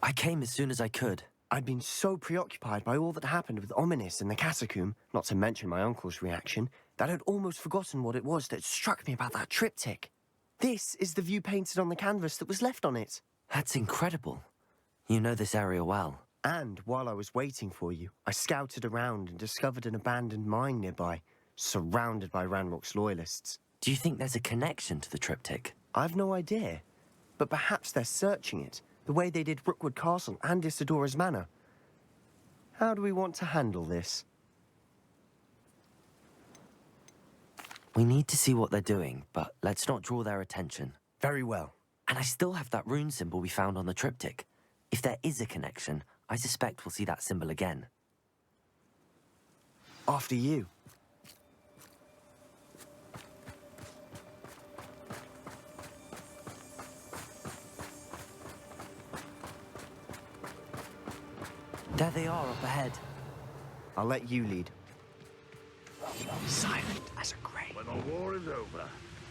I came as soon as I could. I'd been so preoccupied by all that happened with Ominis and the catacomb, not to mention my uncle's reaction, that I'd almost forgotten what it was that struck me about that triptych. This is the view painted on the canvas that was left on it. That's incredible. You know this area well. And while I was waiting for you, I scouted around and discovered an abandoned mine nearby, surrounded by Ranrock's loyalists. Do you think there's a connection to the triptych? I've no idea, but perhaps they're searching it, the way they did Rookwood Castle and Isidora's Manor. How do we want to handle this? We need to see what they're doing, but let's not draw their attention. Very well. And I still have that rune symbol we found on the triptych. If there is a connection, I suspect we'll see that symbol again. After you. There they are up ahead. I'll let you lead. Silent as a grave. When the war is over,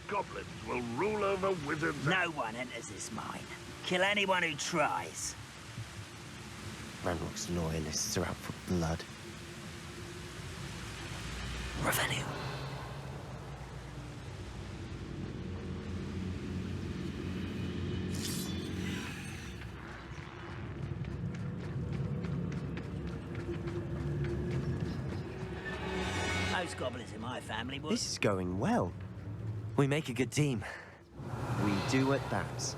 goblins will rule over wizards. No one enters this mine. Kill anyone who tries. Ranrock's loyalists are out for blood. Revelio. Most goblins in my family would. This is going well. We make a good team. We do at that.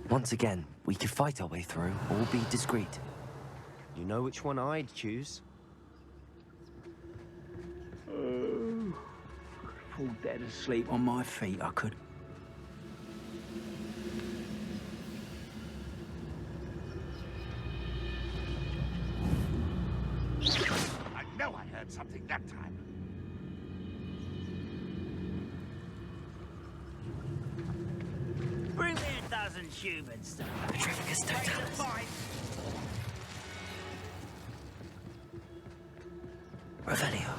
Once again, we could fight our way through, or be discreet. You know which one I'd choose? Fall dead asleep on my feet, I could. I know I heard something that time. Bring me 1,000 humans. Petrificus totalis. Revelio.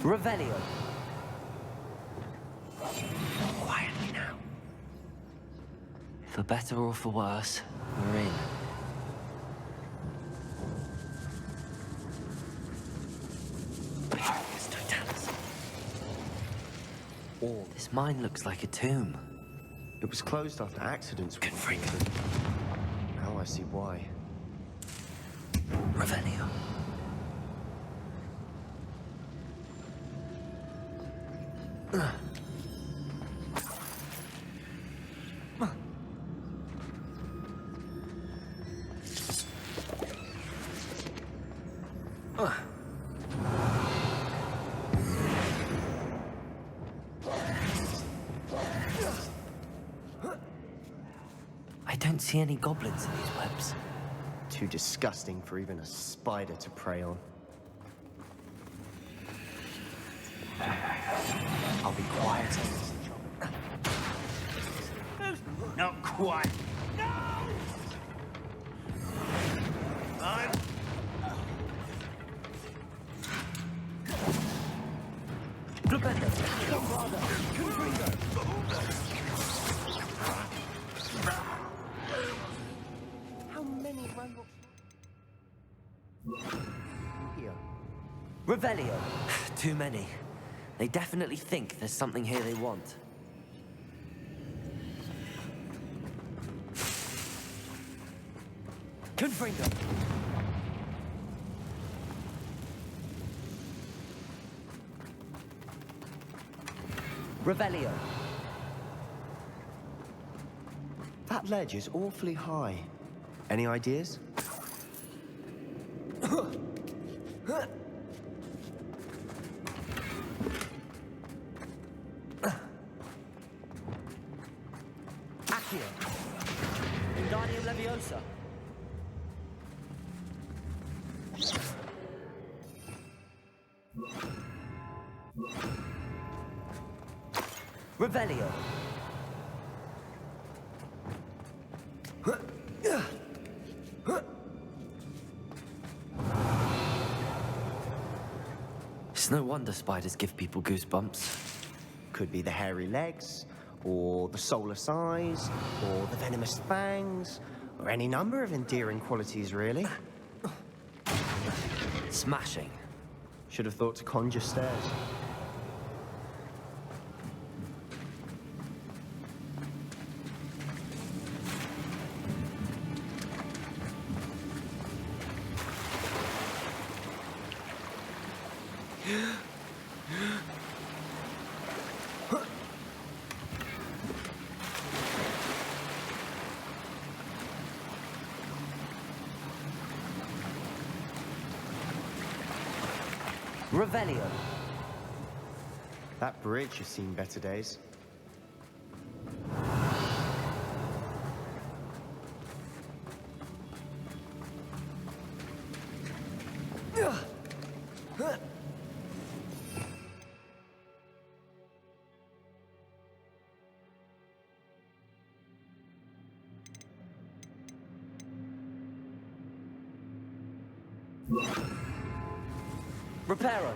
Revelio. Quietly now. For better or for worse, we're in. Petrificus totalis. All This mine looks like a tomb. It was closed after accidents were Good freak. reported. Now I see why. Revelio. I don't see any goblins in these webs. Too disgusting for even a spider to prey on. I'll be quiet. Not quite. No! I'm... How many Ranrocks? Here. Revelio. Too many. They definitely think there's something here they want. Confringo. Revelio. That ledge is awfully high. Any ideas? Accio. Wingardium Leviosa. Revelio. It's no wonder spiders give people goosebumps. Could be the hairy legs, or the soulless eyes, or the venomous fangs, or any number of endearing qualities, really. Smashing. Should have thought to conjure stairs. Revelio. That bridge has seen better days. Reparo.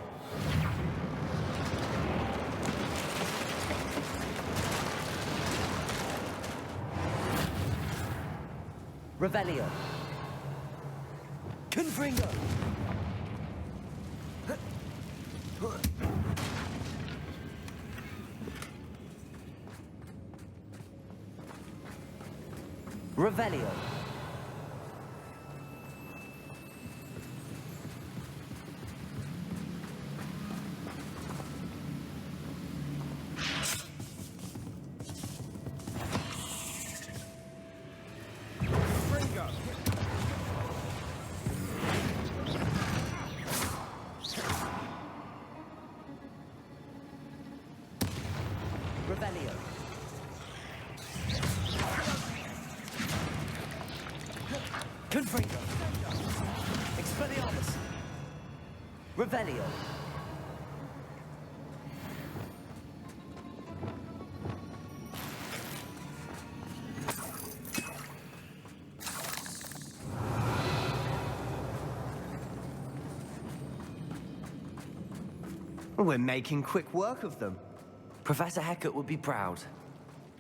Revelio. Confringo. Revelio. Revelio. Confringo. Expelliarmus. Revelio. We're making quick work of them. Professor Hecat would be proud.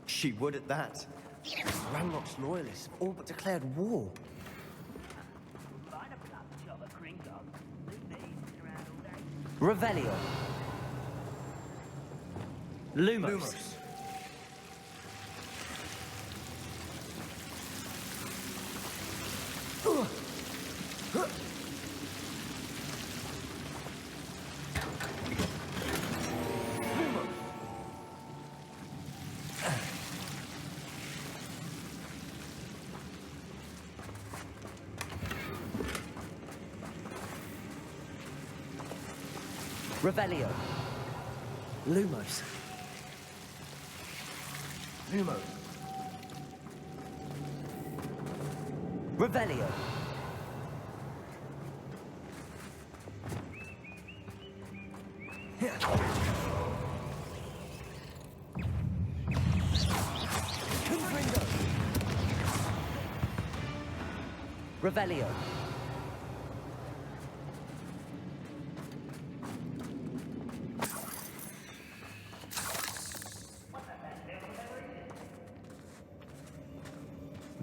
She would at that. Ranrock's loyalists have all but declared war. Find a blood job at Kringle. Leave these around all day. Revelio. Lumos. Revelio. Lumos. Lumo. Revelio. Confringo. Revelio.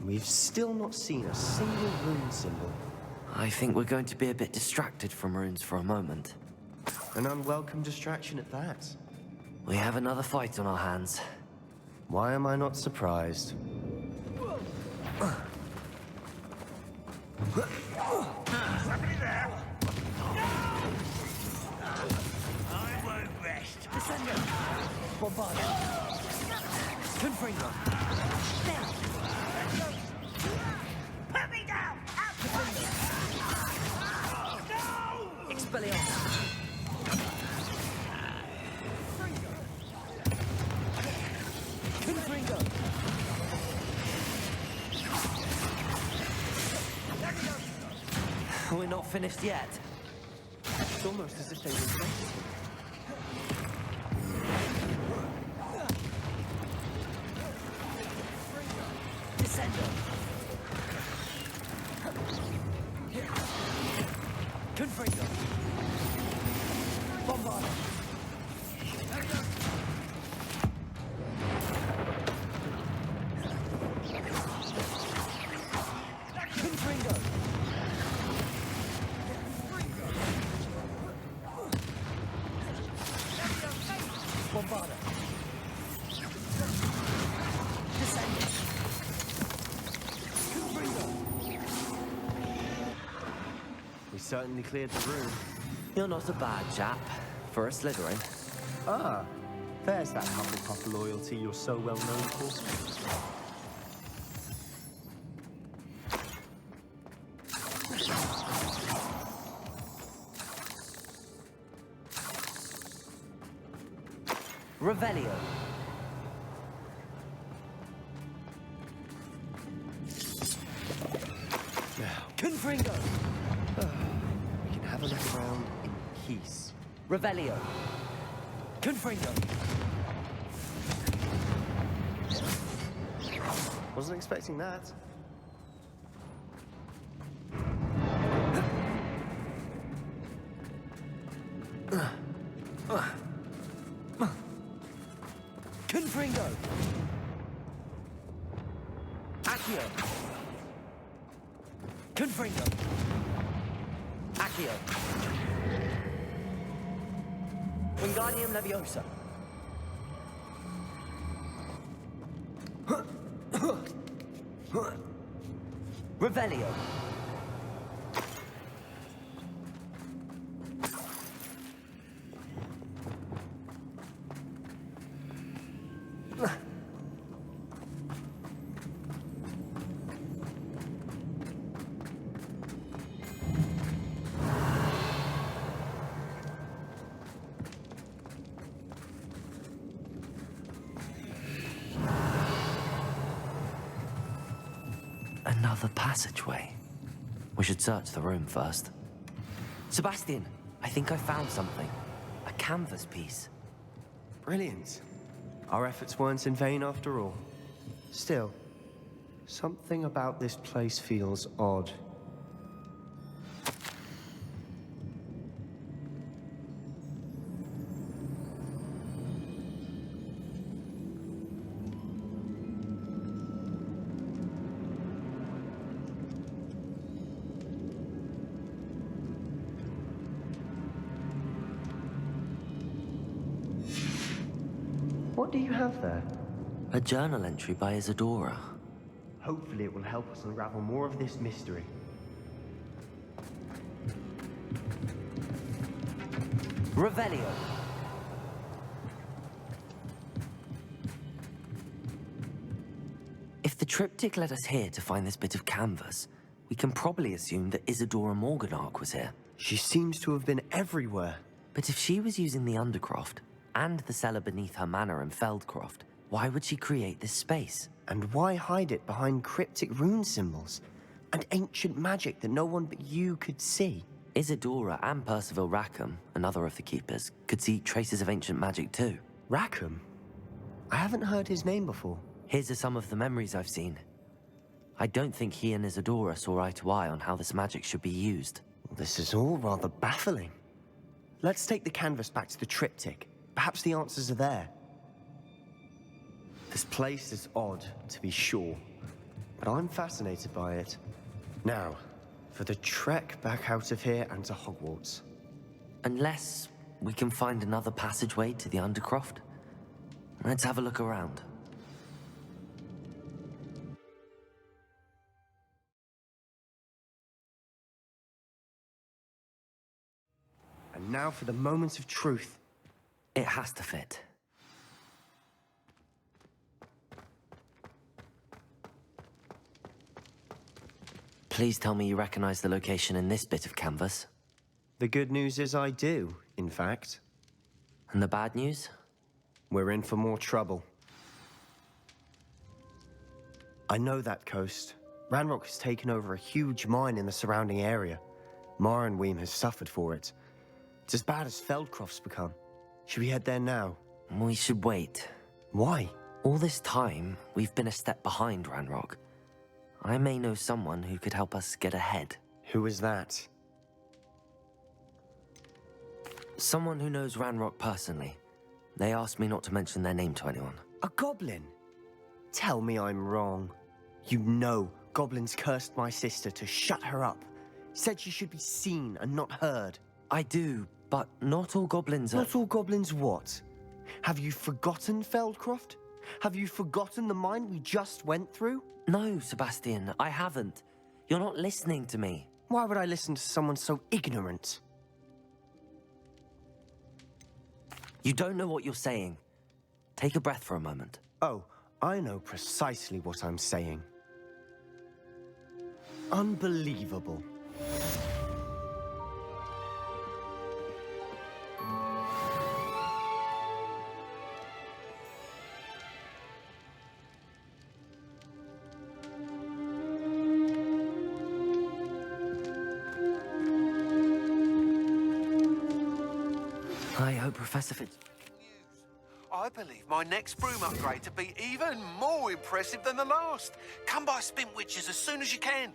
We've still not seen a single rune symbol. I think we're going to be a bit distracted from runes for a moment. An unwelcome distraction at that. We have another fight on our hands. Why am I not surprised? Somebody there! I won't rest. Descendo. Bombard. Confringo. Put me down! Out the way! No! Expelliarmus. Confringo. not finished yet. It's almost as if they were waiting. Descendo. Confringo. Bombardo. Confringo. Bombardo. Descendo. We certainly cleared the room. You're not a bad chap for a Slytherin. Ah, there's that Hufflepuff loyalty you're so well known for. Revelio. Now, Confringo. we can have a look around in peace. Revelio. Confringo. Wasn't expecting that. Confringo. Accio. Confringo. Accio. Wingardium Leviosa. Revelio. Another passageway. We should search the room first. Sebastian, I think I found something. A canvas piece. Brilliant. Our efforts weren't in vain after all. Still, something about this place feels odd. What do you have there? A journal entry by Isadora. Hopefully it will help us unravel more of this mystery. Revelio. If the triptych led us here to find this bit of canvas, we can probably assume that Isadora Morganach was here. She seems to have been everywhere. But if she was using the Undercroft, and the cellar beneath her manor in Feldcroft, why would she create this space? And why hide it behind cryptic rune symbols? And ancient magic that no one but you could see? Isadora and Percival Rackham, another of the Keepers, could see traces of ancient magic too. Rackham? I haven't heard his name before. His are some of the memories I've seen. I don't think he and Isadora saw eye to eye on how this magic should be used. This is all rather baffling. Let's take the canvas back to the triptych. Perhaps the answers are there. This place is odd, to be sure, but I'm fascinated by it. Now, for the trek back out of here and to Hogwarts. Unless we can find another passageway to the Undercroft. Let's have a look around. And now for the moment of truth. It has to fit. Please tell me you recognize the location in this bit of canvas. The good news is I do, in fact. And the bad news? We're in for more trouble. I know that coast. Ranrock has taken over a huge mine in the surrounding area. Morinweem has suffered for it. It's as bad as Feldcroft's become. Should we head there now? We should wait. Why? All this time, we've been a step behind Ranrock. I may know someone who could help us get ahead. Who is that? Someone who knows Ranrock personally. They asked me not to mention their name to anyone. A goblin? Tell me I'm wrong. You know goblins cursed my sister to shut her up. Said she should be seen and not heard. I do, but not all goblins are... Not all goblins what? Have you forgotten Feldcroft? Have you forgotten the mine we just went through? No, Sebastian, I haven't. You're not listening to me. Why would I listen to someone so ignorant? You don't know what you're saying. Take a breath for a moment. Oh, I know precisely what I'm saying. Unbelievable. I hope Professor Fitz... I believe my next broom upgrade to be even more impressive than the last. Come by Spintwitches as soon as you can.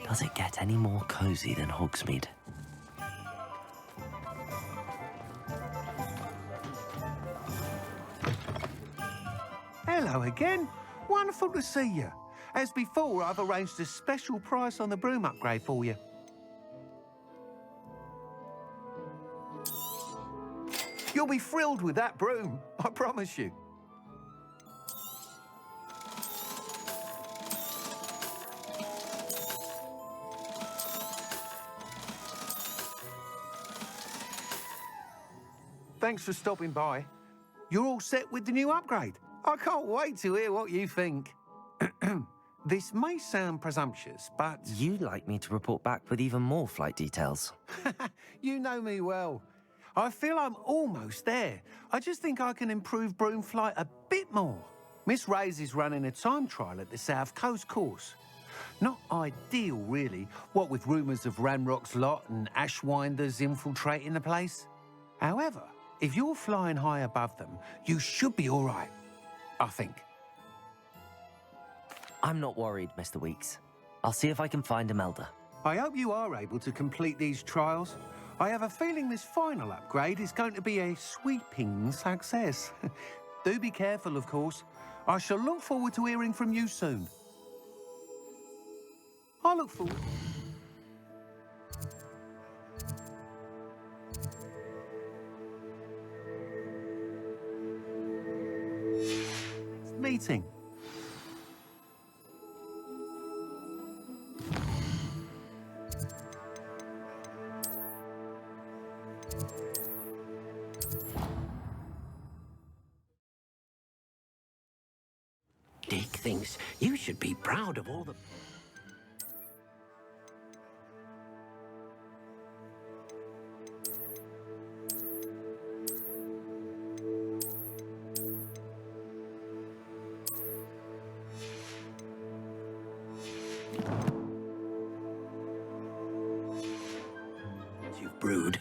Does it get any more cozy than Hogsmeade? Hello again. Wonderful to see you. As before, I've arranged a special price on the broom upgrade for you. You'll be thrilled with that broom, I promise you. Thanks for stopping by. You're all set with the new upgrade. I can't wait to hear what you think. This may sound presumptuous, but... You'd like me to report back with even more flight details. You know me well. I feel I'm almost there. I just think I can improve broom flight a bit more. Miss Ray's is running a time trial at the South Coast course. Not ideal, really, what with rumours of Ranrock's lot and Ashwinders infiltrating the place. However, if you're flying high above them, you should be all right, I think. I'm not worried, Mr. Weeks. I'll see if I can find Imelda. I hope you are able to complete these trials. I have a feeling this final upgrade is going to be a sweeping success. Do be careful, of course. I shall look forward to hearing from you soon. I look forward... meeting. Dick thinks you should be proud of all the... you've brewed.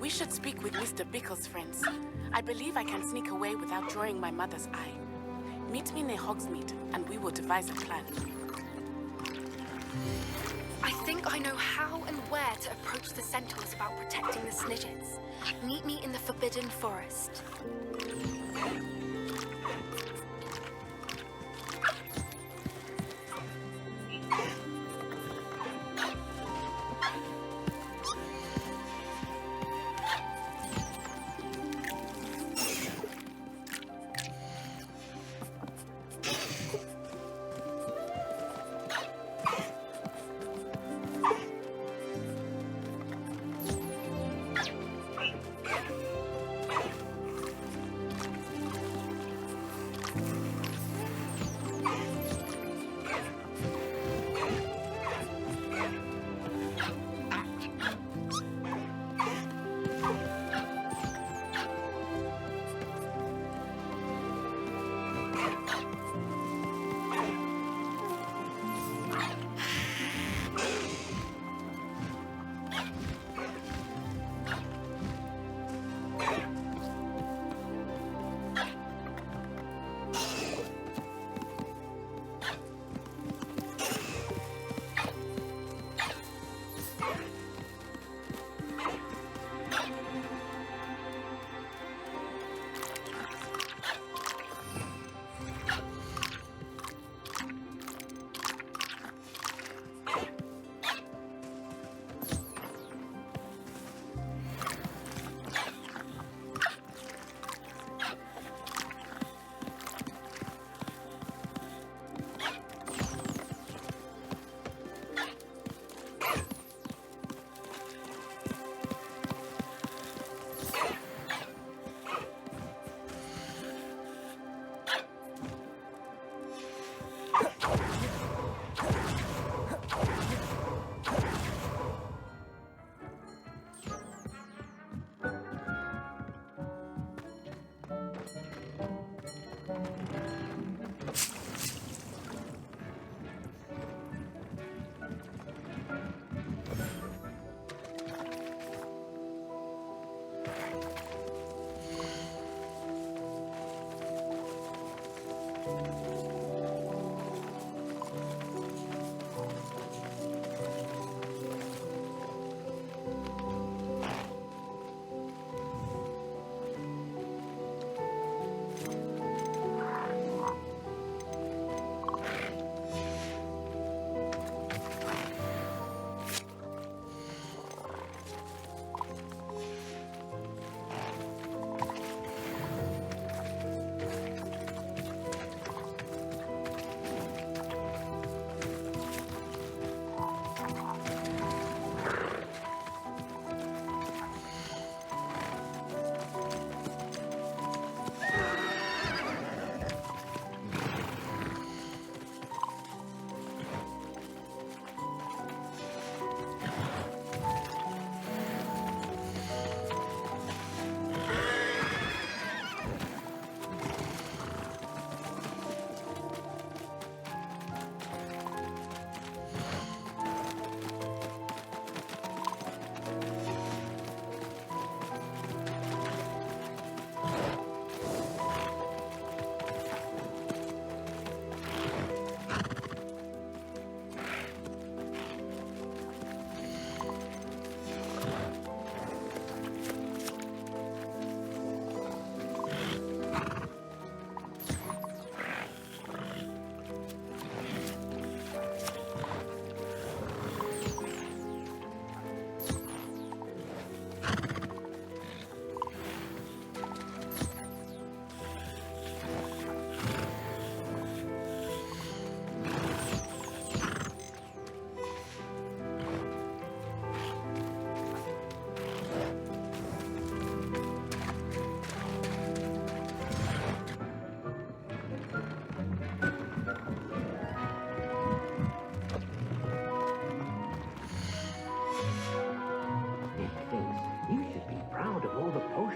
We should speak with Mr. Bickle's friends. I believe I can sneak away without drawing my mother's eye. Meet me near Hogsmeade, and we will devise a plan. I think I know how and where to approach the centaurs about protecting the Snidgets. Meet me in the Forbidden Forest.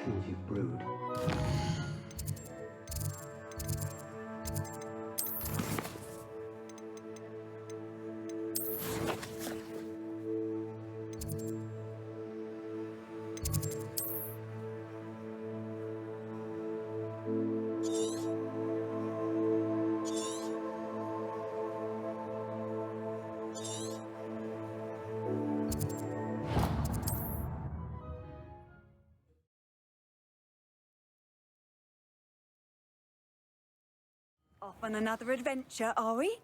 potions you've brewed. Off on another adventure, are we?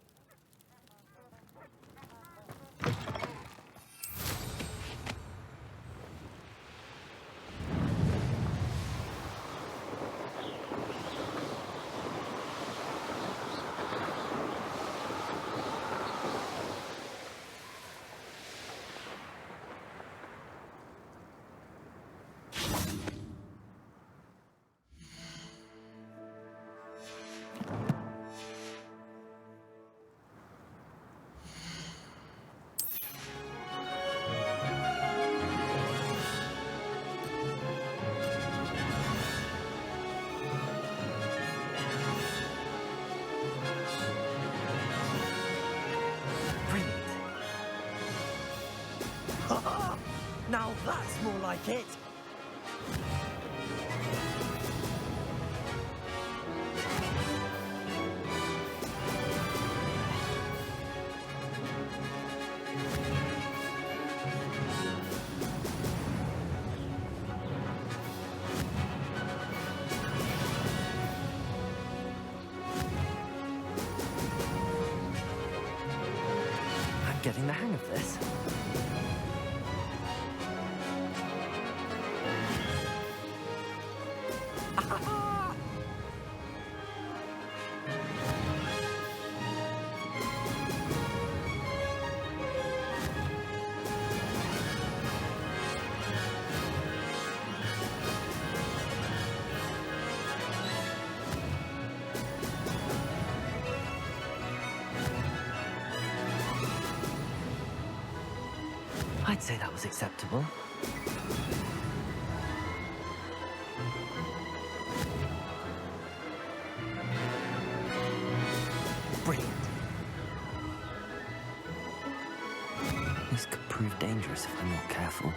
Now that's more like it! I'm getting the hang of this. I'd say that was acceptable. Brilliant. This could prove dangerous if I'm not careful.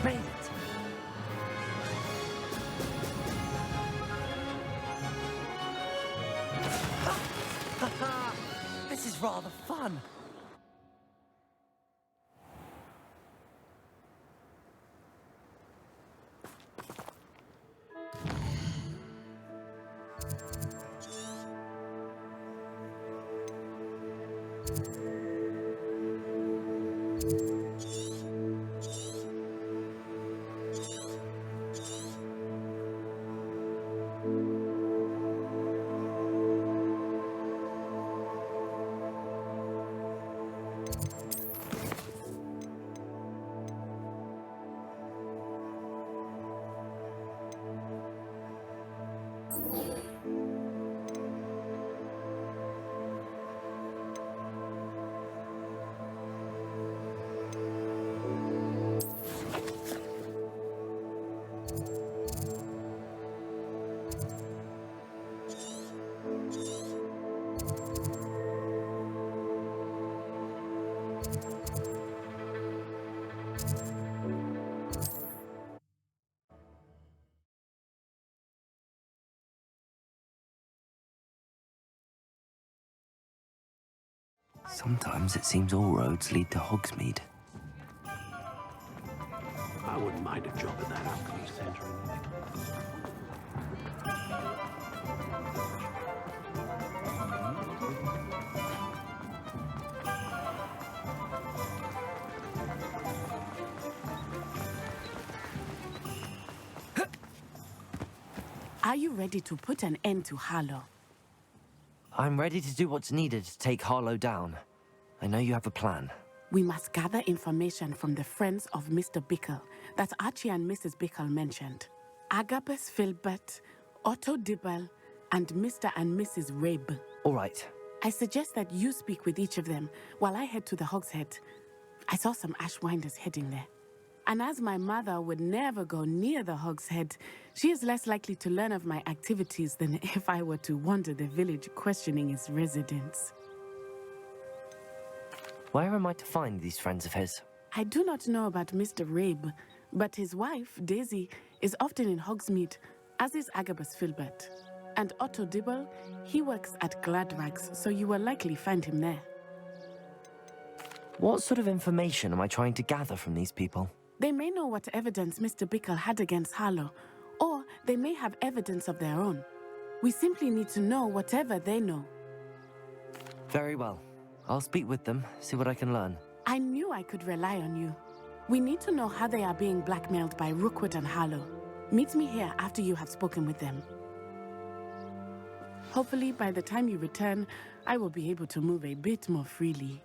Made it! This is rather fun! Sometimes it seems all roads lead to Hogsmeade. I wouldn't mind a job at that alchemy centre. Are you ready to put an end to Harlow? I'm ready to do what's needed to take Harlow down. I know you have a plan. We must gather information from the friends of Mr. Bickle that Archie and Mrs. Bickle mentioned. Agabus Filbert, Otto Dibble, and Mr. and Mrs. Rabe. All right. I suggest that you speak with each of them while I head to the Hogshead. I saw some Ashwinders heading there. And as my mother would never go near the Hogshead, she is less likely to learn of my activities than if I were to wander the village questioning its residents. Where am I to find these friends of his? I do not know about Mr. Rabe, but his wife, Daisy, is often in Hogsmeade, as is Agabus Filbert. And Otto Dibble, he works at Gladrags, so you will likely find him there. What sort of information am I trying to gather from these people? They may know what evidence Mr. Bickle had against Harlow, or they may have evidence of their own. We simply need to know whatever they know. Very well. I'll speak with them, see what I can learn. I knew I could rely on you. We need to know how they are being blackmailed by Rookwood and Harlow. Meet me here after you have spoken with them. Hopefully, by the time you return, I will be able to move a bit more freely.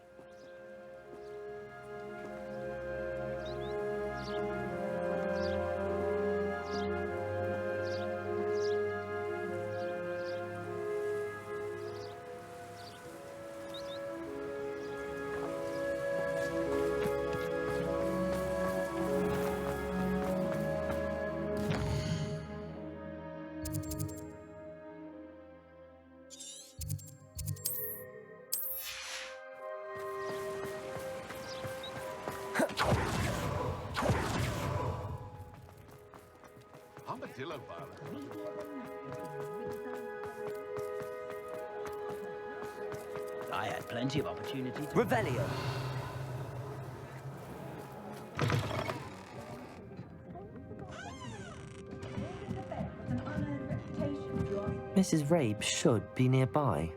Armadillo Violet. I had plenty of opportunity to... Revelio! Mrs. Rabe should be nearby.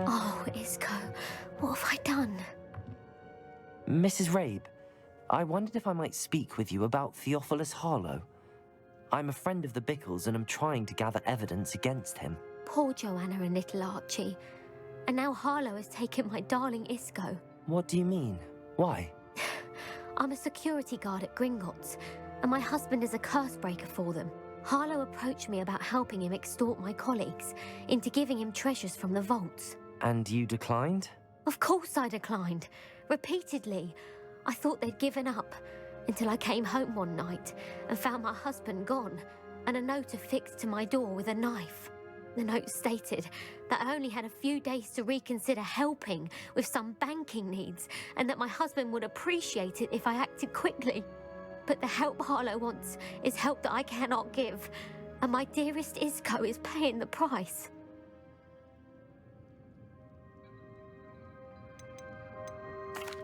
Oh, Isco, what have I done? Mrs. Rabe, I wondered if I might speak with you about Theophilus Harlow. I'm a friend of the Bickles and am trying to gather evidence against him. Poor Joanna and little Archie. And now Harlow has taken my darling Isco. What do you mean? Why? I'm a security guard at Gringotts, and my husband is a curse breaker for them. Harlow approached me about helping him extort my colleagues into giving him treasures from the vaults. And you declined? Of course I declined. Repeatedly. I thought they'd given up, until I came home one night and found my husband gone, and a note affixed to my door with a knife. The note stated that I only had a few days to reconsider helping with some banking needs, and that my husband would appreciate it if I acted quickly. But the help Harlow wants is help that I cannot give, and my dearest Isco is paying the price.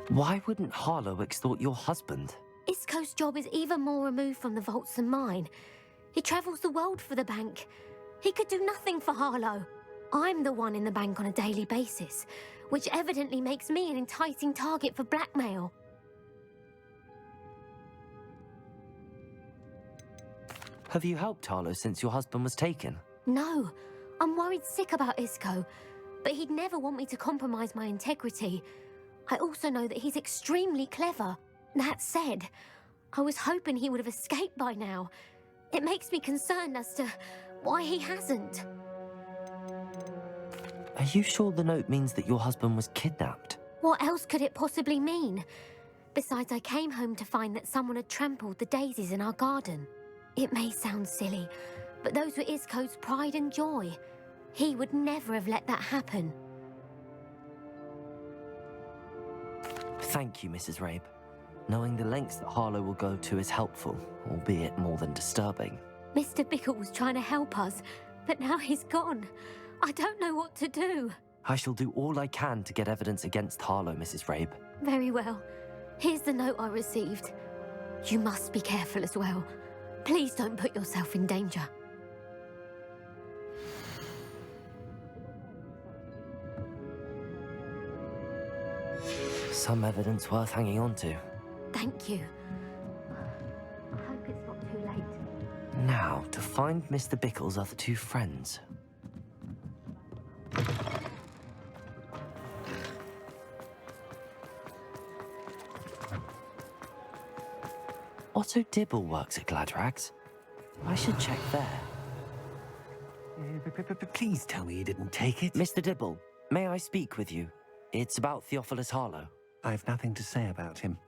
Why wouldn't Harlow extort your husband? Isco's job is even more removed from the vaults than mine. He travels the world for the bank. He could do nothing for Harlow. I'm the one in the bank on a daily basis, which evidently makes me an enticing target for blackmail. Have you helped Harlow since your husband was taken? No, I'm worried sick about Isco, but he'd never want me to compromise my integrity. I also know that he's extremely clever. That said, I was hoping he would have escaped by now. It makes me concerned as to why he hasn't. Are you sure the note means that your husband was kidnapped? What else could it possibly mean? Besides, I came home to find that someone had trampled the daisies in our garden. It may sound silly, but those were Isco's pride and joy. He would never have let that happen. Thank you, Mrs. Rabe. Knowing the lengths that Harlow will go to is helpful, albeit more than disturbing. Mr. Bickle was trying to help us, but now he's gone. I don't know what to do. I shall do all I can to get evidence against Harlow, Mrs. Rabe. Very well. Here's the note I received. You must be careful as well. Please don't put yourself in danger. Some evidence worth hanging on to. Thank you. I hope it's not too late. Now, to find Mr. Bickle's other two friends. Otto Dibble works at Gladrags. I should check there. Please tell me you didn't take it. Mr. Dibble, may I speak with you? It's about Theophilus Harlow. I've nothing to say about him.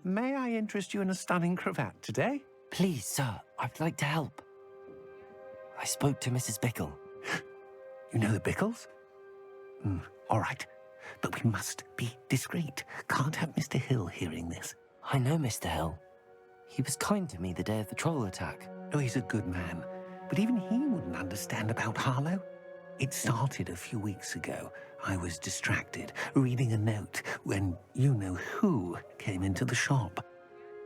May I interest you in a stunning cravat today? Please, sir, I'd like to help. I spoke to Mrs. Bickle. You know the Bickles? All right, but we must be discreet. Can't have Mr. Hill hearing this. I know Mr. Hill. He was kind to me the day of the troll attack. Oh, he's a good man, but even he wouldn't understand about Harlow. It started a few weeks ago. I was distracted, reading a note, when you-know-who came into the shop.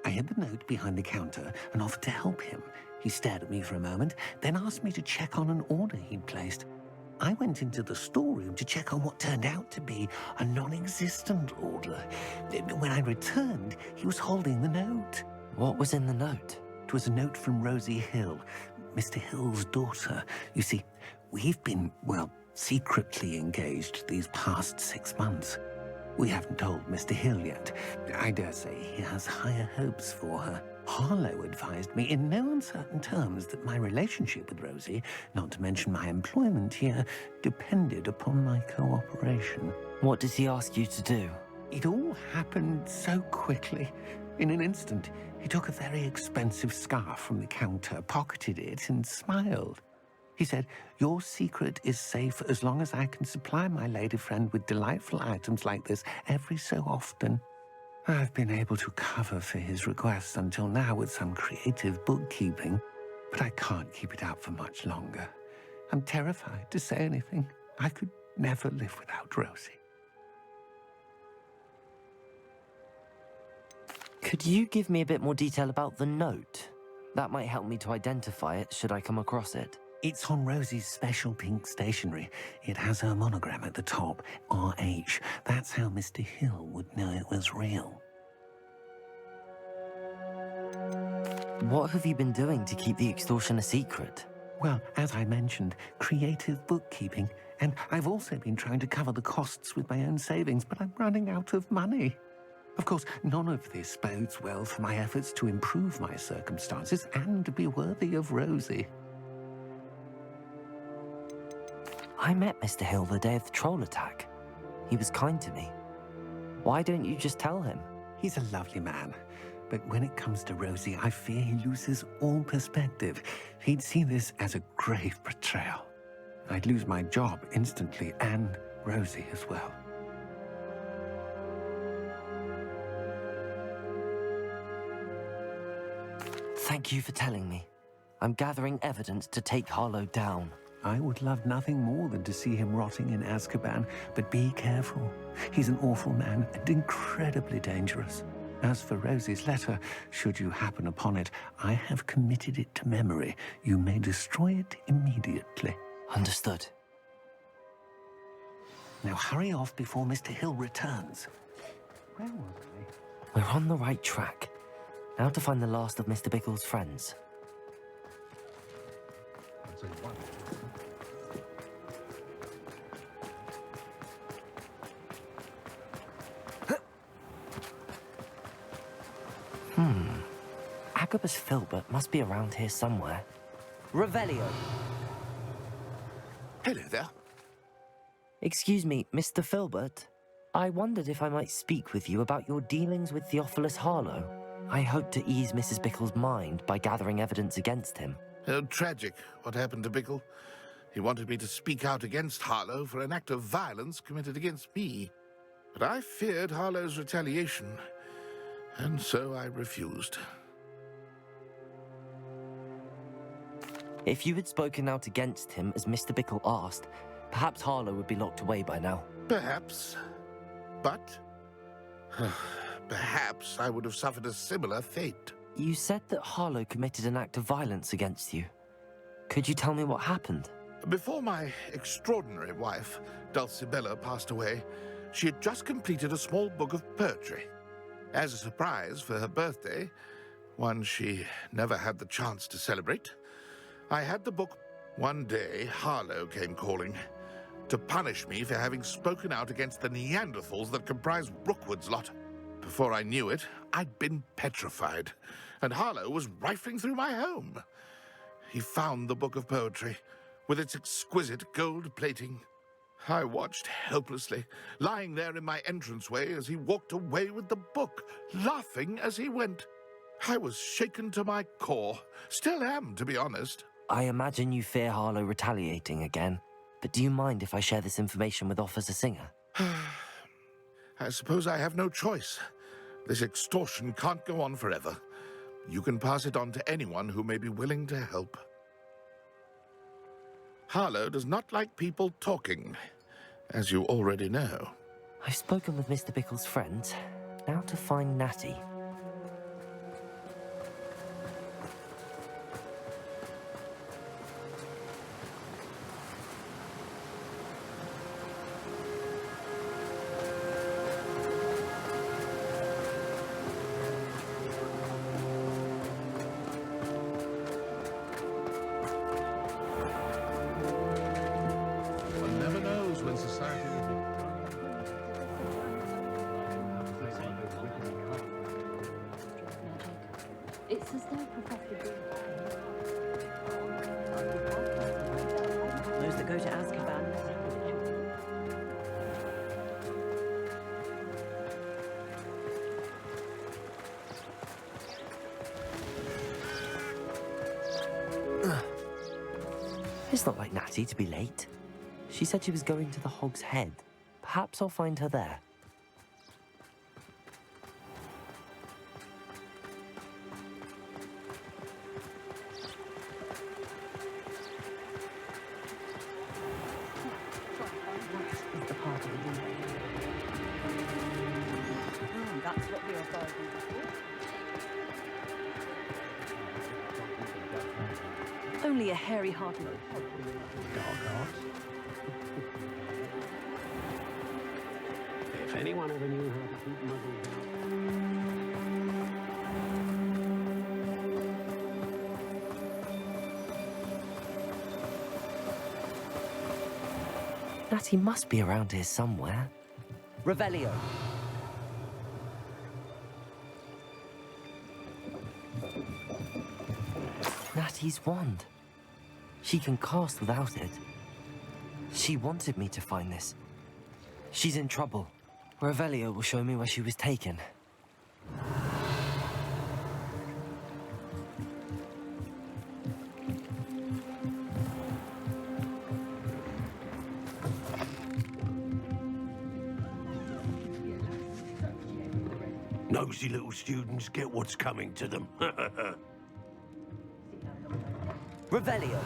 I hid the note behind the counter and offered to help him. He stared at me for a moment, then asked me to check on an order he'd placed. I went into the storeroom to check on what turned out to be a non-existent order. When I returned, he was holding the note. What was in the note? It was a note from Rosie Hill, Mr. Hill's daughter. You see, we've been, well, secretly engaged these past 6 months. We haven't told Mr. Hill yet. I dare say he has higher hopes for her. Harlow advised me in no uncertain terms that my relationship with Rosie, not to mention my employment here, depended upon my cooperation. What does he ask you to do? It all happened so quickly. In an instant, he took a very expensive scarf from the counter, pocketed it, and smiled. He said, "Your secret is safe as long as I can supply my lady friend with delightful items like this every so often." I've been able to cover for his request until now with some creative bookkeeping, but I can't keep it up for much longer. I'm terrified to say anything. I could never live without Rosie. Could you give me a bit more detail about the note? That might help me to identify it should I come across it. It's on Rosie's special pink stationery. It has her monogram at the top, RH. That's how Mr. Hill would know it was real. What have you been doing to keep the extortion a secret? Well, as I mentioned, creative bookkeeping. And I've also been trying to cover the costs with my own savings, but I'm running out of money. Of course, none of this bodes well for my efforts to improve my circumstances and be worthy of Rosie. I met Mr. Hill the day of the troll attack. He was kind to me. Why don't you just tell him? He's a lovely man. But when it comes to Rosie, I fear he loses all perspective. He'd see this as a grave betrayal. I'd lose my job instantly, and Rosie as well. Thank you for telling me. I'm gathering evidence to take Harlow down. I would love nothing more than to see him rotting in Azkaban, but be careful. He's an awful man and incredibly dangerous. As for Rosie's letter, should you happen upon it, I have committed it to memory. You may destroy it immediately. Understood. Now hurry off before Mr. Hill returns. Where was I? We're on the right track. Now to find the last of Mr. Bickle's friends. Agabus Filbert must be around here somewhere. Revelio! Hello there. Excuse me, Mr. Filbert. I wondered if I might speak with you about your dealings with Theophilus Harlow. I hope to ease Mrs. Bickle's mind by gathering evidence against him. Oh, tragic what happened to Bickle. He wanted me to speak out against Harlow for an act of violence committed against me. But I feared Harlow's retaliation, and so I refused. If you had spoken out against him as Mr. Bickle asked, perhaps Harlow would be locked away by now. Perhaps. But perhaps I would have suffered a similar fate. You said that Harlow committed an act of violence against you. Could you tell me what happened? Before my extraordinary wife, Dulcibella, passed away, she had just completed a small book of poetry. As a surprise for her birthday, one she never had the chance to celebrate. I had the book. One day, Harlow came calling to punish me for having spoken out against the Neanderthals that comprise Rookwood's lot. Before I knew it, I'd been petrified, and Harlow was rifling through my home. He found the book of poetry, with its exquisite gold plating. I watched helplessly, lying there in my entranceway as he walked away with the book, laughing as he went. I was shaken to my core. Still am, to be honest. I imagine you fear Harlow retaliating again, but do you mind if I share this information with Officer Singer? I suppose I have no choice. This extortion can't go on forever. You can pass it on to anyone who may be willing to help. Harlow does not like people talking, as you already know. I've spoken with Mr. Bickle's friends. Now to find Natty. One never knows when society will be... It's as though Professor Those that go to Azkaban. It's not like Natty to be late. She said she was going to the Hog's Head. Perhaps I'll find her there. Is the part of the relay. That's what the authorities are. Only a hairy-hearted Dark arts. If anyone ever knew how to keep muggles out. Natty must be around here somewhere. Revelio. Natty's wand. She can cast without it. She wanted me to find this. She's in trouble. Revelio will show me where she was taken. Nosy little students get what's coming to them. Revelio.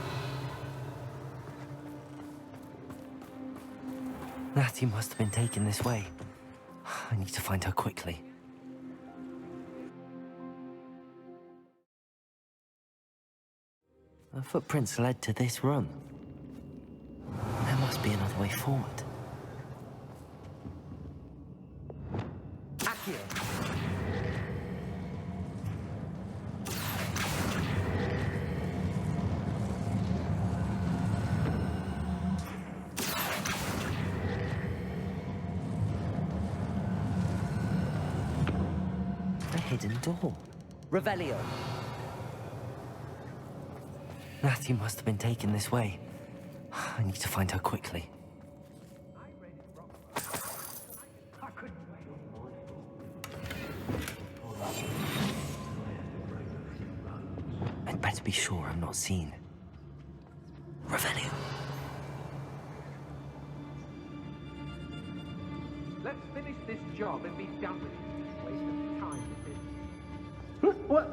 Natty must have been taken this way. I need to find her quickly. The footprints led to this room. There must be another way forward. Accio. A hidden door. Revelio. Natty must have been taken this way. I need to find her quickly. I'd better be sure I'm not seen. Revelio. Let's finish this job and be done with it. Waste of time with this. What?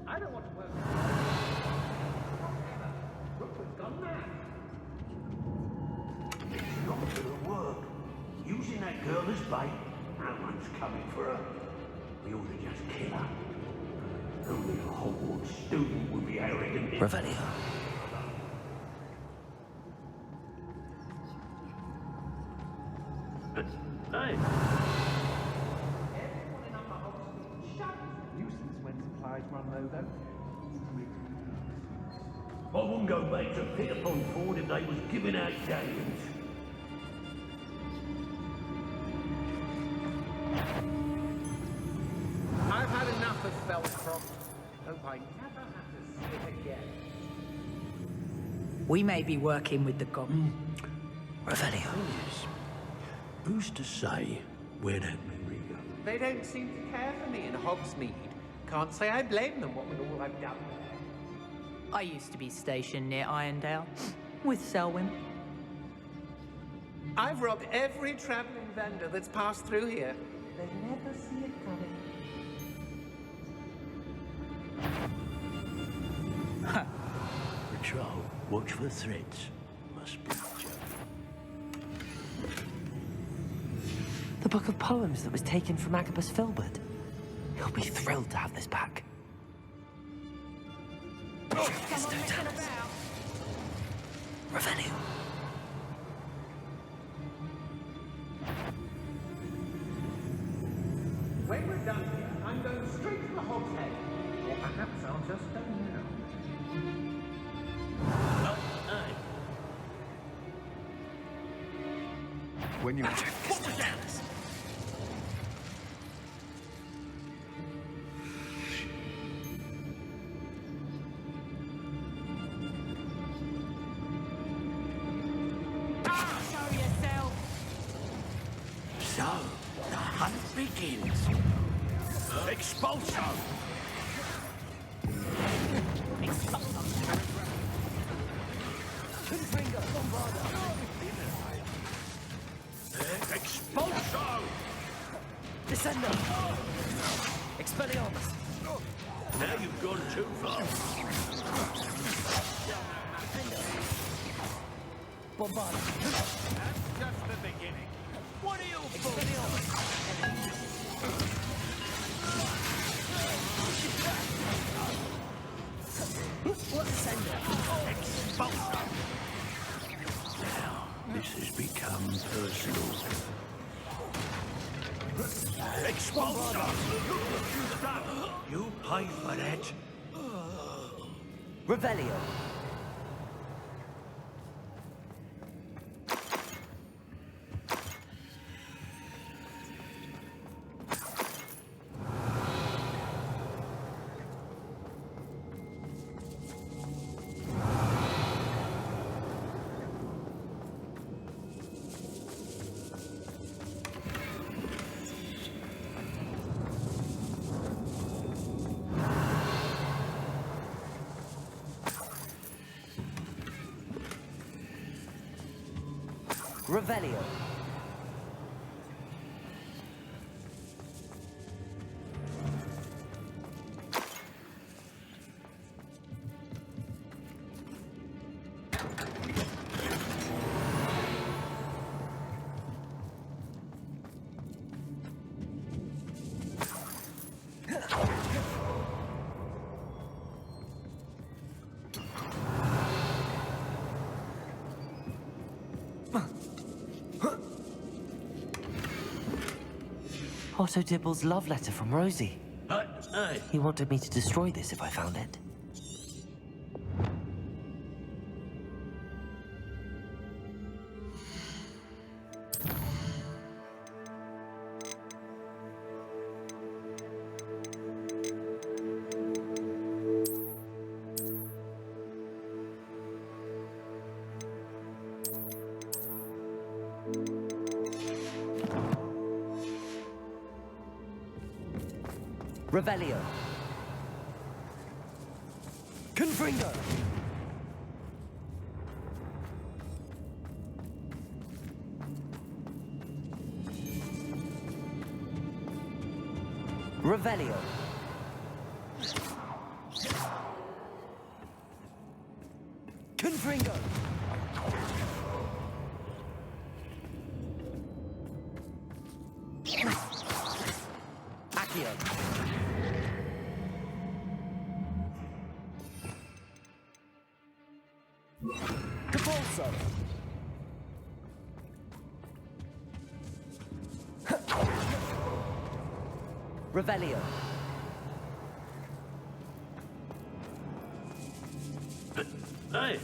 I don't want to work. Rookwood's gone mad. It's not gonna work. Using that girl as bait, no one's coming for her. We ought to just kill her. Only a Hogwarts student would be arrogant. Revelio. Hey. stage run logo. I wouldn't go back to Pierpont Ford if they was giving out games. I've had enough of Felcroft. Hope I never have to see it again. We may be working with the goblin. Revelio. Who's to say where that memory goes? They don't seem to care for me in Hogsmeade. Can't say I blame them, what with all I've done. I used to be stationed near Irondale with Selwyn. I've robbed every traveling vendor that's passed through here. They never see it coming. Patrol, watch for threats. Must be a joke. The book of poems that was taken from Agabus Filbert. He'll be thrilled to have this back. Revelio. When we're done here, I'm going straight to the Hog's Head. Or perhaps I'll just go now. When you... What was that? Show yourself! So, the hunt begins. Expulso! Expulso! Descendo! Expelliarmus! Now you've gone too far. Bombarda! That's just the beginning. What are you Expulso! Now, this has become personal. Expulso! You pay for that. Revelio. Revelio. Otto Dibble's love letter from Rosie. He wanted me to destroy this if I found it. Revelio. Confringo. Revelio. Confringo. Accio. Capolso. Revelio. Hey.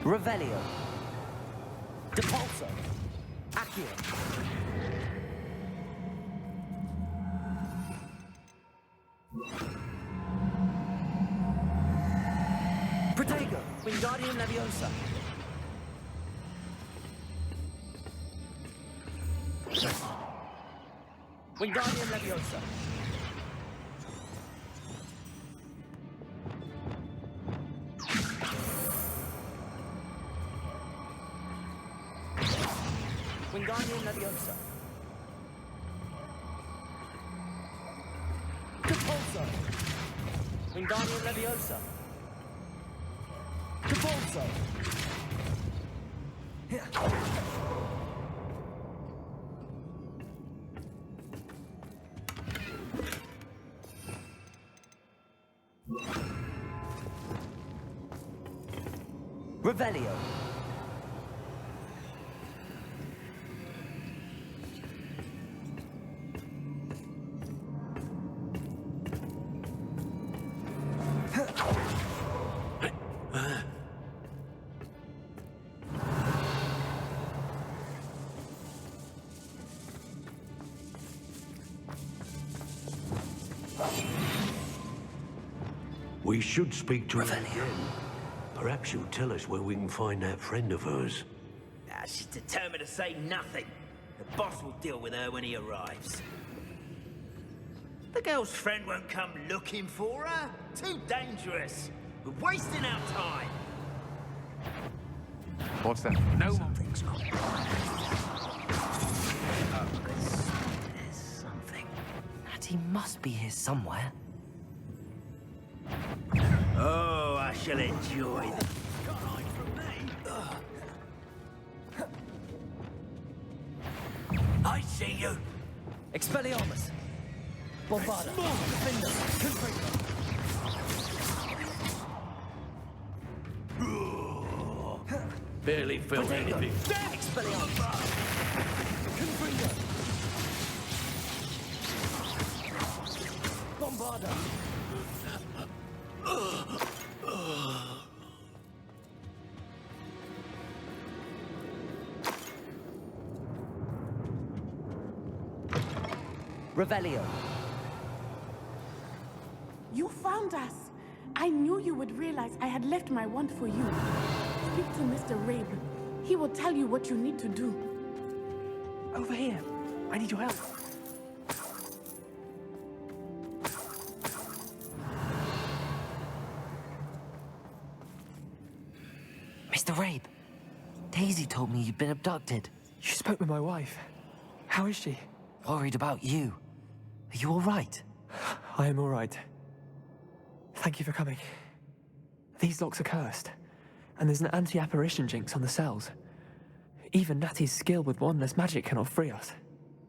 Revelio. Depulso. Accio. Protego. Wingardium Leviosa. Wingardium Leviosa. Wingardium Leviosa. Depulso. Wingardium Leviosa. Depulso. Revelio. We should speak to her again. Perhaps she'll tell us where we can find that friend of hers. She's determined to say nothing. The boss will deal with her when he arrives. The girl's friend won't come looking for her. Too dangerous. We're wasting our time. What's that? No. Something's not right. There's something. Natty must be here somewhere. Oh, I shall enjoy this. Can't hide from me. I see you. Expelliarmus. Bombarda. Defender. Confringo. Barely felt anything. Expelliarmus. Confringo. Bombarda. Revelio. You found us. I knew you would realize I had left my wand for you. Speak to Mr. Rabe. He will tell you what you need to do. Over here. I need your help. Mr. Rabe, Daisy told me you'd been abducted. You spoke with my wife. How is she? Worried about you. Are you all right? I am all right. Thank you for coming. These locks are cursed, and there's an anti-apparition jinx on the cells. Even Natty's skill with wandless magic cannot free us.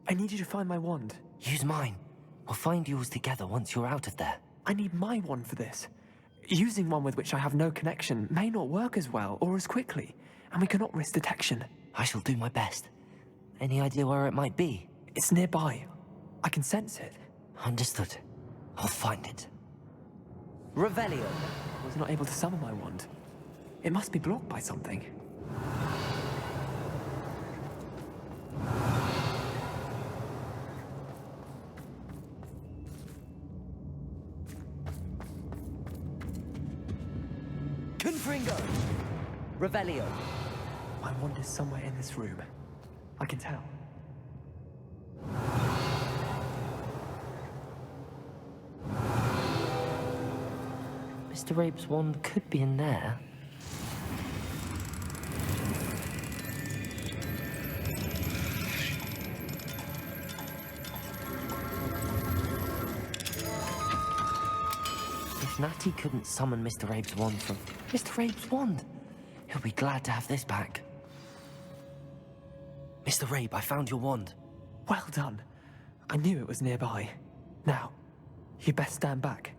I need you to find my wand. Use mine. We'll find yours together once you're out of there. I need my wand for this. Using one with which I have no connection may not work as well or as quickly, and we cannot risk detection. I shall do my best. Any idea where it might be? It's nearby. I can sense it. Understood. I'll find it. Revelio. I was not able to summon my wand. It must be blocked by something. Confringo. Revelio. My wand is somewhere in this room. I can tell. Mr. Rabe's wand could be in there. If Natty couldn't summon Mr. Rabe's wand from... Mr. Rabe's wand! He'll be glad to have this back. Mr. Rabe, I found your wand. Well done. I knew it was nearby. Now, you best stand back.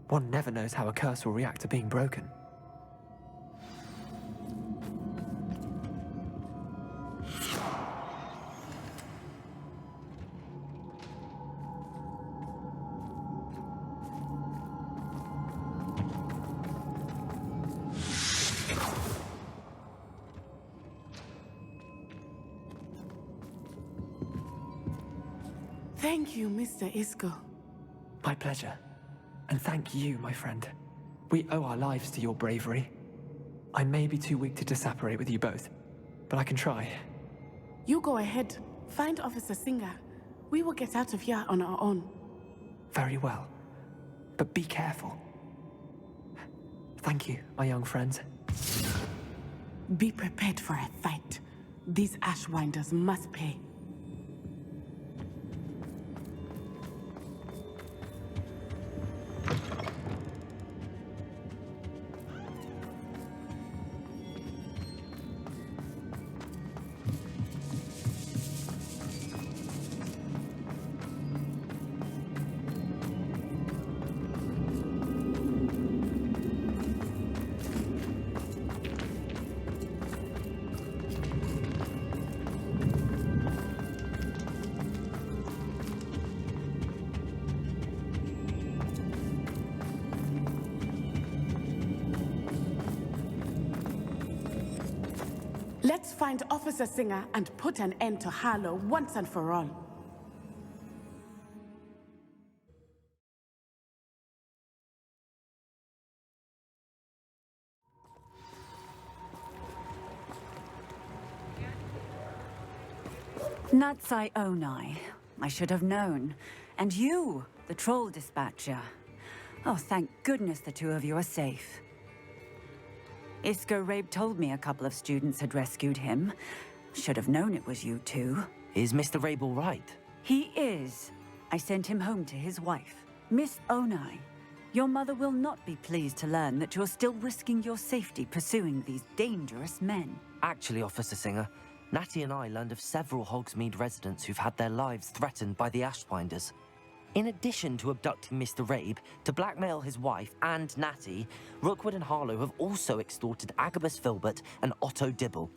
One never knows how a curse will react to being broken. Thank you, Mr. Isco. My pleasure. And thank you, my friend. We owe our lives to your bravery. I may be too weak to disapparate with you both, but I can try. You go ahead. Find Officer Singer. We will get out of here on our own. Very well. But be careful. Thank you, my young friends. Be prepared for a fight. These Ashwinders must pay. Let's find Officer Singer and put an end to Harlow once and for all. Natsai Onai. I should have known. And you, the troll dispatcher. Oh, thank goodness the two of you are safe. Isco Rabe told me a couple of students had rescued him. Should have known it was you two. Is Mr. Rabe all right? He is. I sent him home to his wife. Miss Onai, your mother will not be pleased to learn that you're still risking your safety pursuing these dangerous men. Actually, Officer Singer, Natty and I learned of several Hogsmeade residents who've had their lives threatened by the Ashwinders. In addition to abducting Mr. Rabe, to blackmail his wife and Natty, Rookwood and Harlow have also extorted Agabus Filbert and Otto Dibble.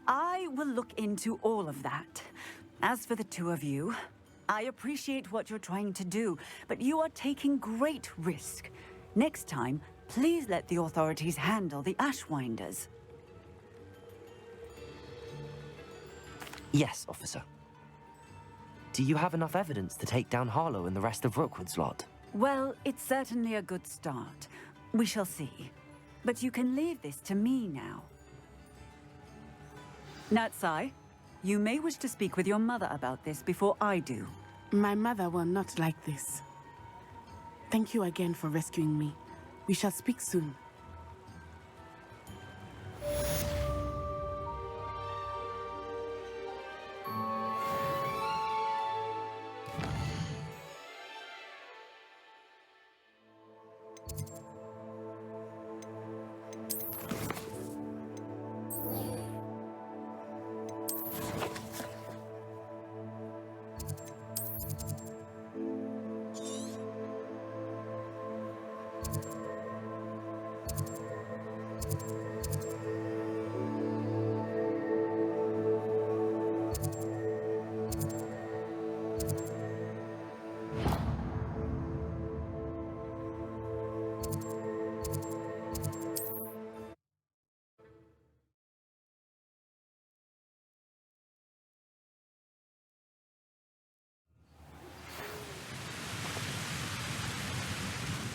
I will look into all of that. As for the two of you, I appreciate what you're trying to do, but you are taking great risk. Next time, please let the authorities handle the Ashwinders. Yes, officer. Do you have enough evidence to take down Harlow and the rest of Rookwood's lot? Well, it's certainly a good start. We shall see. But you can leave this to me now. Natsai, you may wish to speak with your mother about this before I do. My mother will not like this. Thank you again for rescuing me. We shall speak soon.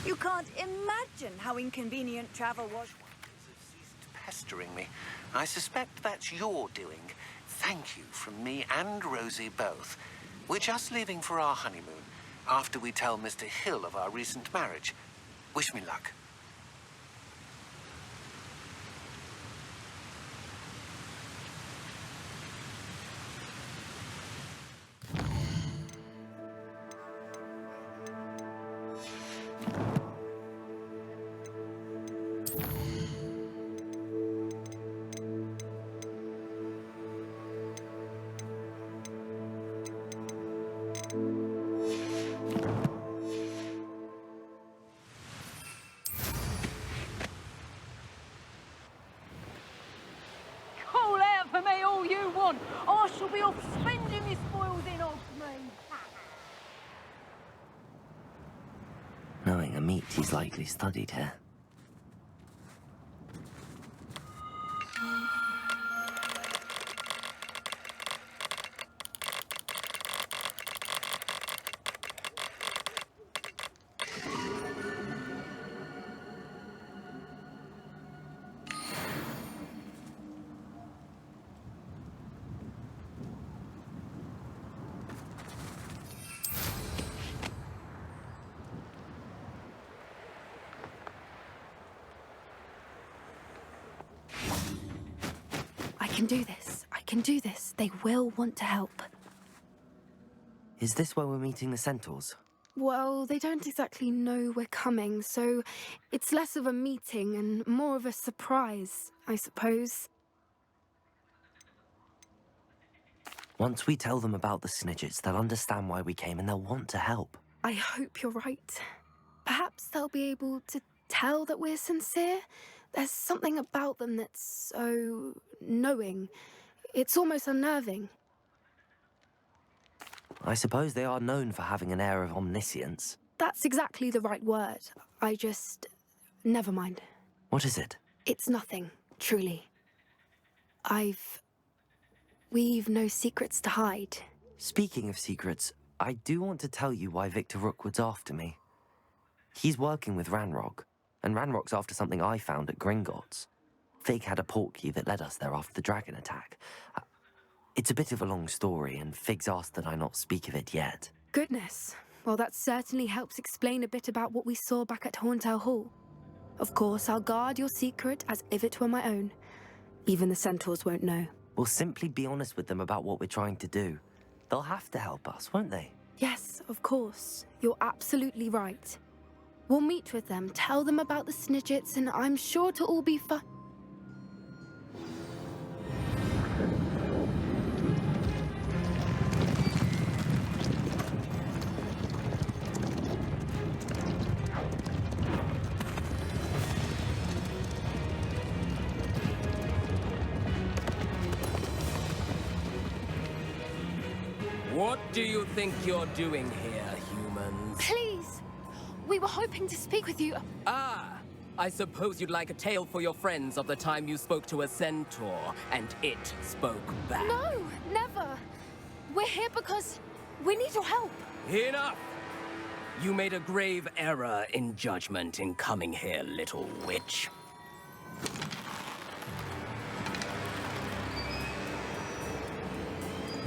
You can't imagine how inconvenient travel was. Pestering me. I suspect that's your doing. Thank you from me and Rosie both. We're just leaving for our honeymoon after we tell Mr. Hill of our recent marriage. Wish me luck. on. I shall be off spending my spoils in Hogsmeade. Knowing a meat he's likely studied here. I can do this. I can do this. They will want to help. Is this where we're meeting the centaurs? Well, they don't exactly know we're coming, so it's less of a meeting and more of a surprise, I suppose. Once we tell them about the Snidgets, they'll understand why we came and they'll want to help. I hope you're right. Perhaps they'll be able to tell that we're sincere. There's something about them that's so knowing. It's almost unnerving. I suppose they are known for having an air of omniscience. That's exactly the right word. Never mind. What is it? It's nothing, truly. We've no secrets to hide. Speaking of secrets, I do want to tell you why Victor Rookwood's after me. He's working with Ranrock, and Ranrock's after something I found at Gringotts. Fig had a portkey that led us there after the dragon attack. It's a bit of a long story, and Fig's asked that I not speak of it yet. Goodness. Well, that certainly helps explain a bit about what we saw back at Horntail Hall. Of course, I'll guard your secret as if it were my own. Even the centaurs won't know. We'll simply be honest with them about what we're trying to do. They'll have to help us, won't they? Yes, of course. You're absolutely right. We'll meet with them, tell them about the Snidgets, and I'm sure to all be fun. What do you think you're doing here, humans? Please! We were hoping to speak with you. Ah! I suppose you'd like a tale for your friends of the time you spoke to a centaur, and it spoke back. No, never. We're here because we need your help. Enough! You made a grave error in judgment in coming here, little witch.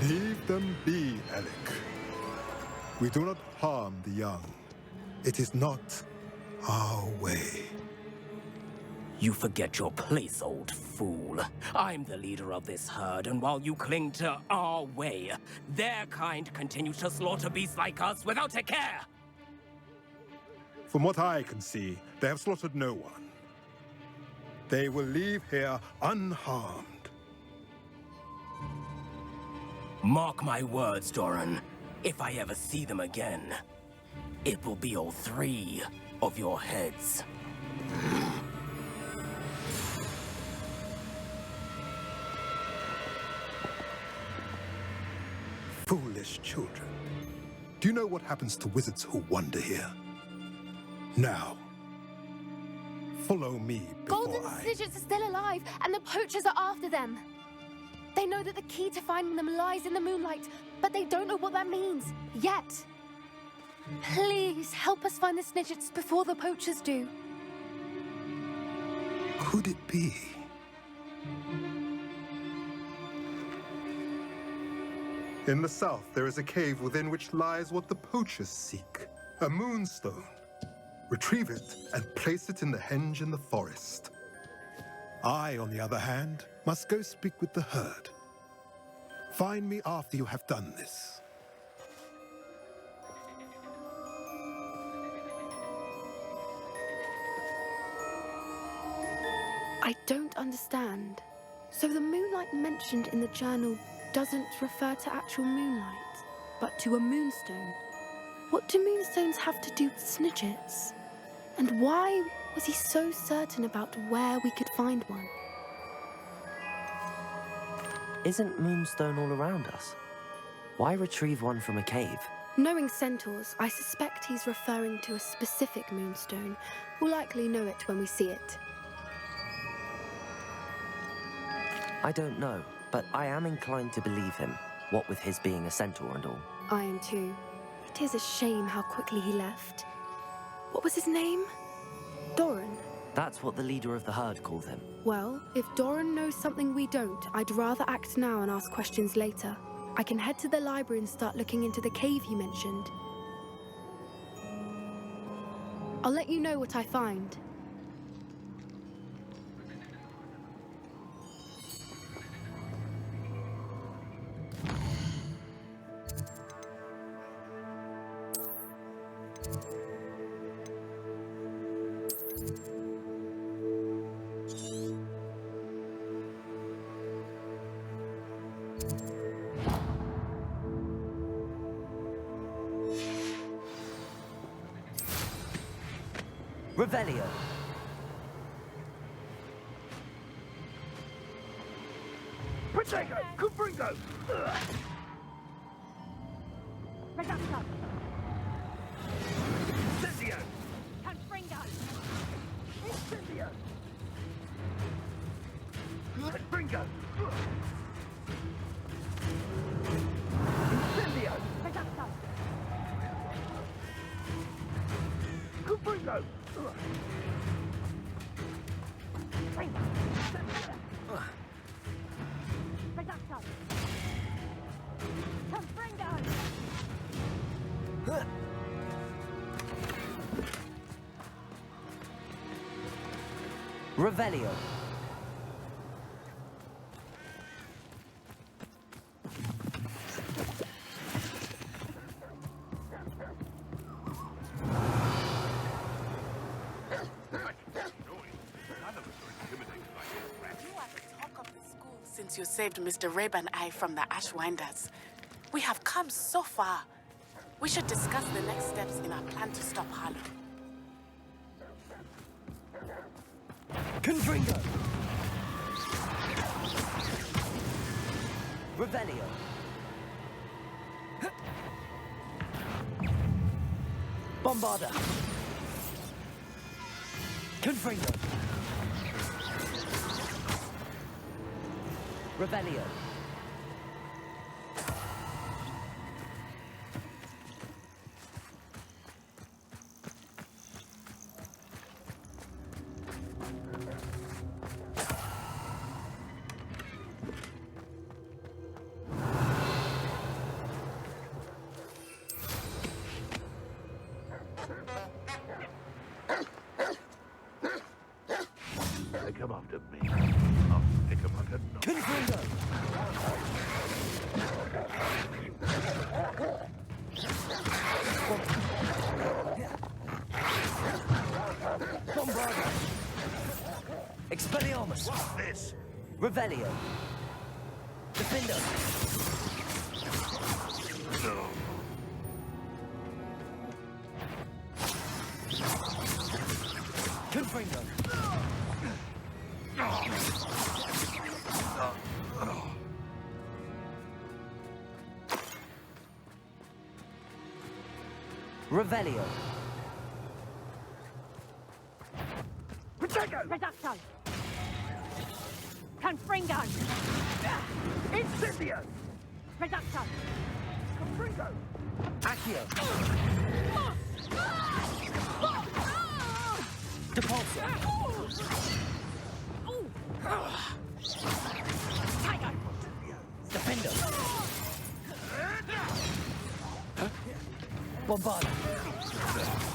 Leave them be, Alec. We do not harm the young. It is not our way. You forget your place, old fool. I'm the leader of this herd, and while you cling to our way, their kind continues to slaughter beasts like us without a care! From what I can see, they have slaughtered no one. They will leave here unharmed. Mark my words, Doran. If I ever see them again, it will be all 3 of your heads. Foolish children. Do you know what happens to wizards who wander here? Now, follow me before Golden Snidgets are still alive, and the poachers are after them. They know that the key to finding them lies in the moonlight, but they don't know what that means, yet. Please, help us find the Snidgets before the poachers do. Could it be? In the south, there is a cave within which lies what the poachers seek. A moonstone. Retrieve it and place it in the henge in the forest. I, on the other hand, must go speak with the herd. Find me after you have done this. I don't understand. So the moonlight mentioned in the journal doesn't refer to actual moonlight, but to a moonstone. What do moonstones have to do with Snidgets? And why was he so certain about where we could find one? Isn't Moonstone all around us? Why retrieve one from a cave? Knowing centaurs, I suspect he's referring to a specific moonstone. We'll likely know it when we see it. I don't know, but I am inclined to believe him, what with his being a centaur and all. I am too. It is a shame how quickly he left. What was his name? Doran. That's what the leader of the herd called him. Well, if Doran knows something we don't, I'd rather act now and ask questions later. I can head to the library and start looking into the cave you mentioned. I'll let you know what I find. Revelio. Protego! Cupringo! Reducto! Incendio! Confringo! Incendio! Confringo! Incendio! Reducto! Cupringo! Reducto! Confringo! Revelio. Since you saved Mr. Rabe and I from the Ashwinders. We have come so far. We should discuss the next steps in our plan to stop Harlow. Confringo. Revelio. Bombarda. Confringo. Revelio. They come after me. I'll stick 'em like a knot. Confringo. Bombarda. Expelliarmus. What's this? Revelio. Defendo. No. Confringo. Revelio. Protego! Reducto! Confringo! Incendio! Reducto! Confringo! Accio. Depulso. Tiger! Defendo. Bombarda.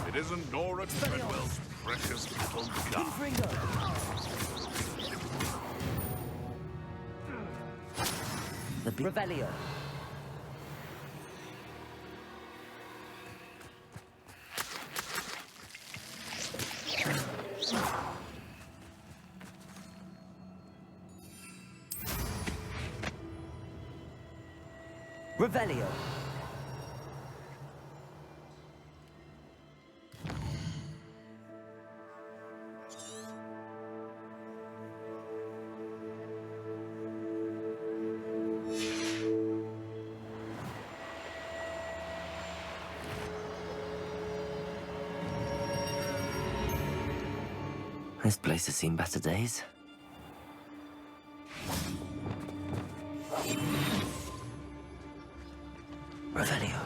It isn't Nora Treadwell's precious little gun. Confringo. The Revelio. Revelio. This place has seen better days. Revelio.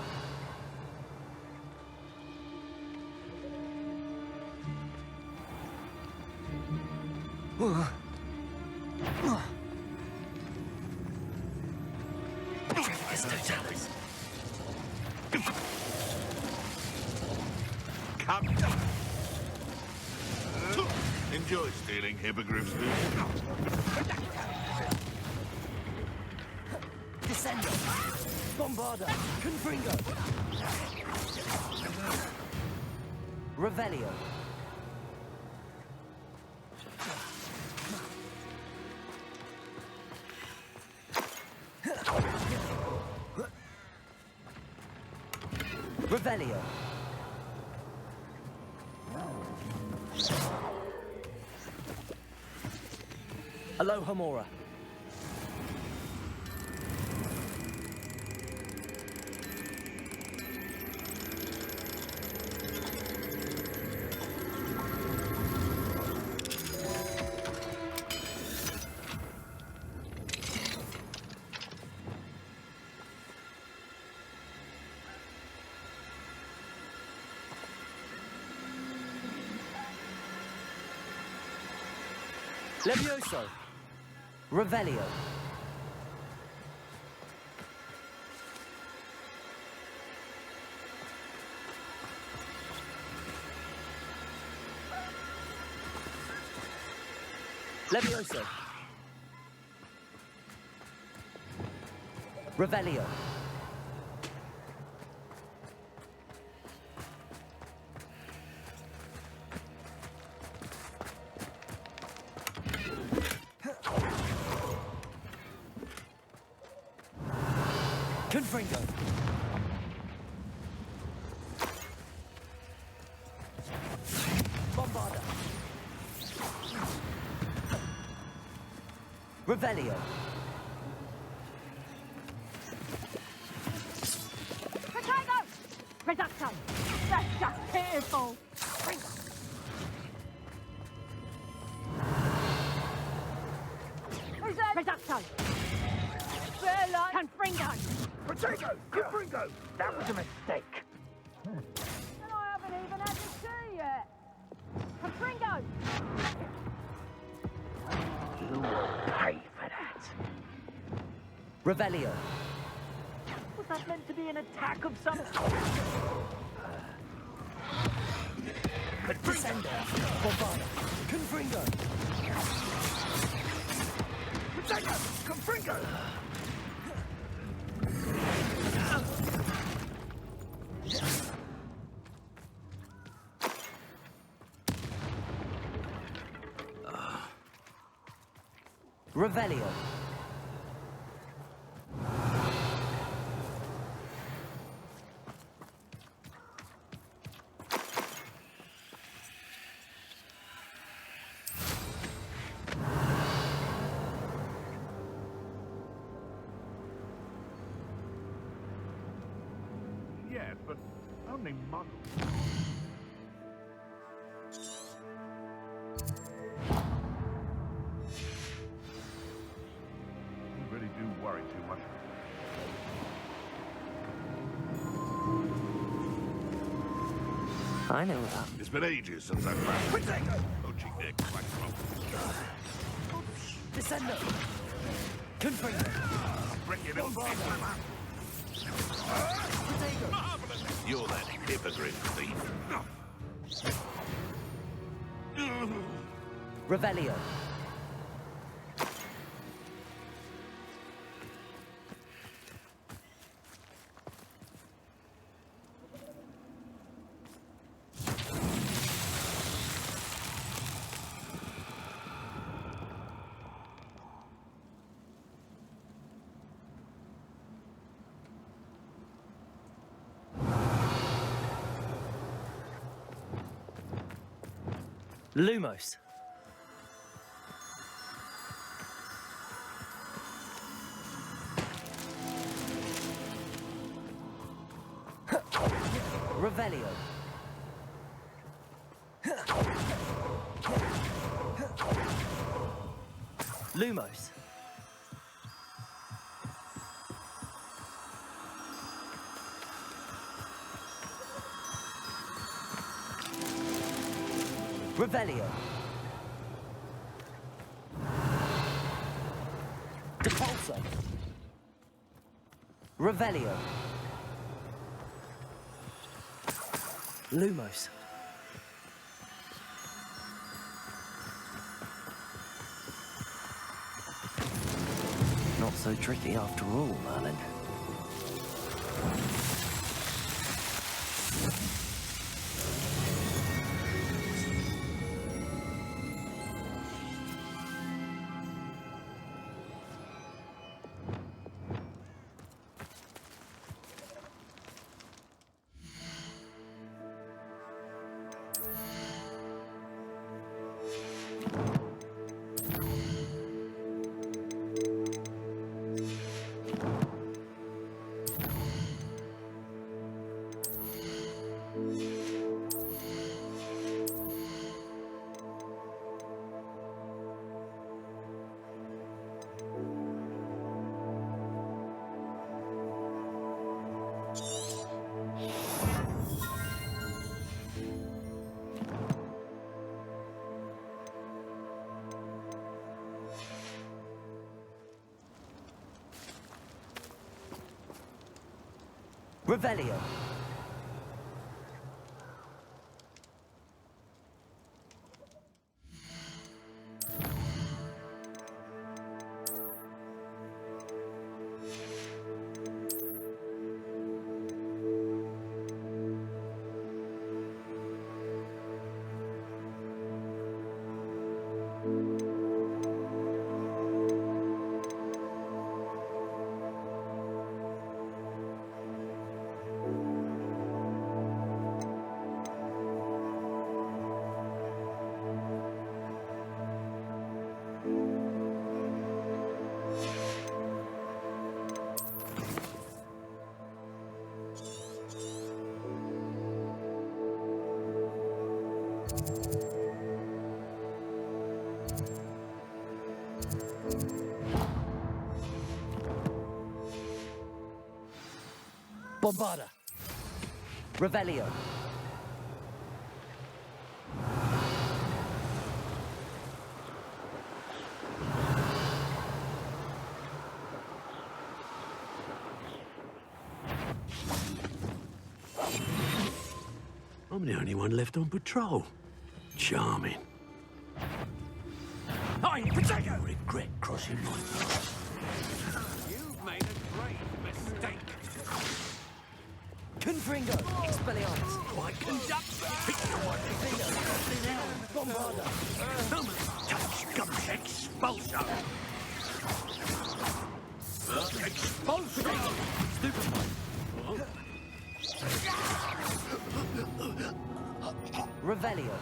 Come down. Enjoy stealing hippogriffs, do you? Descendo. Bombarda. Confringo. Revelio. Revelio. Aloha Mora. Levioso. Revelio. Levioso. Revelio. Confringo. Bombarda. Revelio. Potato! Reducto! That's just pitiful! Who's that? Reducto! Bella! Confringo! Potato! Confringo! That was a mistake. And I haven't even had the tea yet! Confringo! You will pay for that. Revelio. Was that meant to be an attack of some Descendo. Bombarda. Confringo. Potato! Confringo! Revelio. Yes, but only muggles. You really do worry too much. I know that. It's been ages since I've found Potato! poaching their quack from. Descendo. Confringo. Bring it on, marvelous! You're that hippogriff thief. Revelio. Lumos. Revelio. Lumos. Revelio. Depulso. Revelio. Lumos. Not so tricky after all, Merlin. Revelio. Bombarda. Revelio. I'm the only one left on patrol. Charming. I regret crossing my path. You've made a great mistake. Confringo. Expelliarmus. Quite conductor. Bombarda. Touch expulsion. Expulsion. Revelio.